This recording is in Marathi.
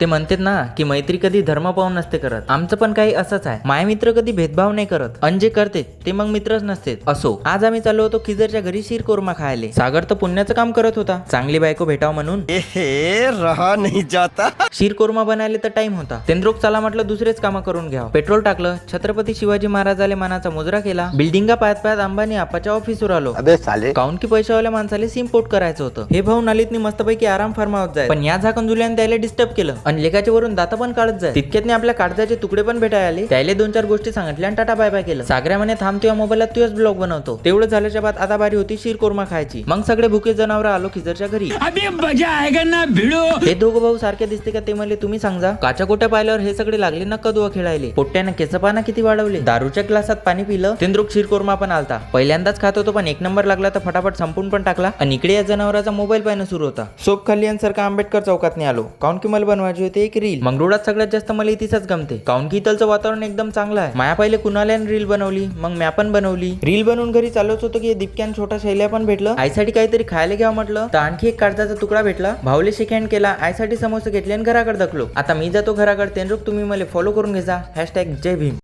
ते म्हणतात ना की मैत्री कधी धर्म पाहून नसते करत. आमचं पण काही असंच आहे. माय मित्र कधी भेदभाव नाही करत, अन जे करते ते मग मित्रच नसते. असो, आज आम्ही चाललो होतो खिजरच्या घरी शीरकोरमा खायले. सागर तर पुण्याचं काम करत होता, चांगली बायको भेटाव म्हणून. रहा नहीं जाता. शीरकोरमा बनायला तर टाइम होता. तेंद्रोक चला म्हटलं दुसरेच कामं करून घ्यावं. पेट्रोल टाकलं, छत्रपती शिवाजी महाराजाले मानाचा मुजरा केला, बिल्डिंगा पायात पायात अंबानी आपाच्या ऑफिसवर आलो. अबे साले. काउन की पैशावाल्या माणसाला सिम पोर्ट करायचं होतं. हे भाऊ नालीतनी मस्तपैकी आराम फरमावत जाय, पण या झाकण जुल्याने त्याला डिस्टर्ब केलं आणि लेखाच्या वरून दाता पण काढत जाय. तितक्यातनी आपल्या कागदाचे तुकडे पण भेटायला आले. त्याला 2-4 गोष्टी सांगितल्या आणि टाटा बाय बाय केलं. सागऱ्या म्हणे थांब तुझ्या मोबाईलात तुझ्याच ब्लॉग बनवतो. तेवढं झाल्याच्या बाद आता बारी होती शीरकोरमा खायची. मग सगळे भुके जनावर आलो खिजरच्या घरी. अभी मजा आएगा ना भिड़ो. हे दोघं भाऊ सारखे दिसते का ते म्हणले तुम्ही सांगा. काच्या कोट्या पाहिल्यावर हे सगळे लागले ना कदुआ खेळायले. पोट्ट्यानं केस पाना किती वाढवले. दारूच्या ग्लासात पाणी पिलं. तेंद्रुक शीरकोरमा पण आलता. पहिल्यांदाच खात होतो पण 1 नंबर लागला तर फटाफट संपून पण टाकला. आणि इकडे या जनावराचा मोबाईल पाहणं सुरू होता. सोप खाल्ली आणि सारखा आंबेडकर चौकात नाही आलो. काउन की मला बनवायची होती एक रील. मंगरुळात सगळ्यात जास्त मला इथेच गमते. काउन की इथलचं वातावरण एकदम चांगलं आहे. माया पहिले कुणाल्याने रील बनवली, मग म्या पण बनवली. रील बनवून घरी चालवत होतो की दीपक्यान छोटा शैल्या पण भेटलं. आईसाठी काहीतरी खायला घ्यावं म्हटलं तर आणखी एक कागदाचा तुकडा भेटला. भाऊले शेक हँड केला, आईसाठी समोसे घेतले आणि घराकडे दखलो. आता मी जातो घराकडे. तेंद्रुक तुम्ही मला फॉलो करून घ्या. #जय भीम.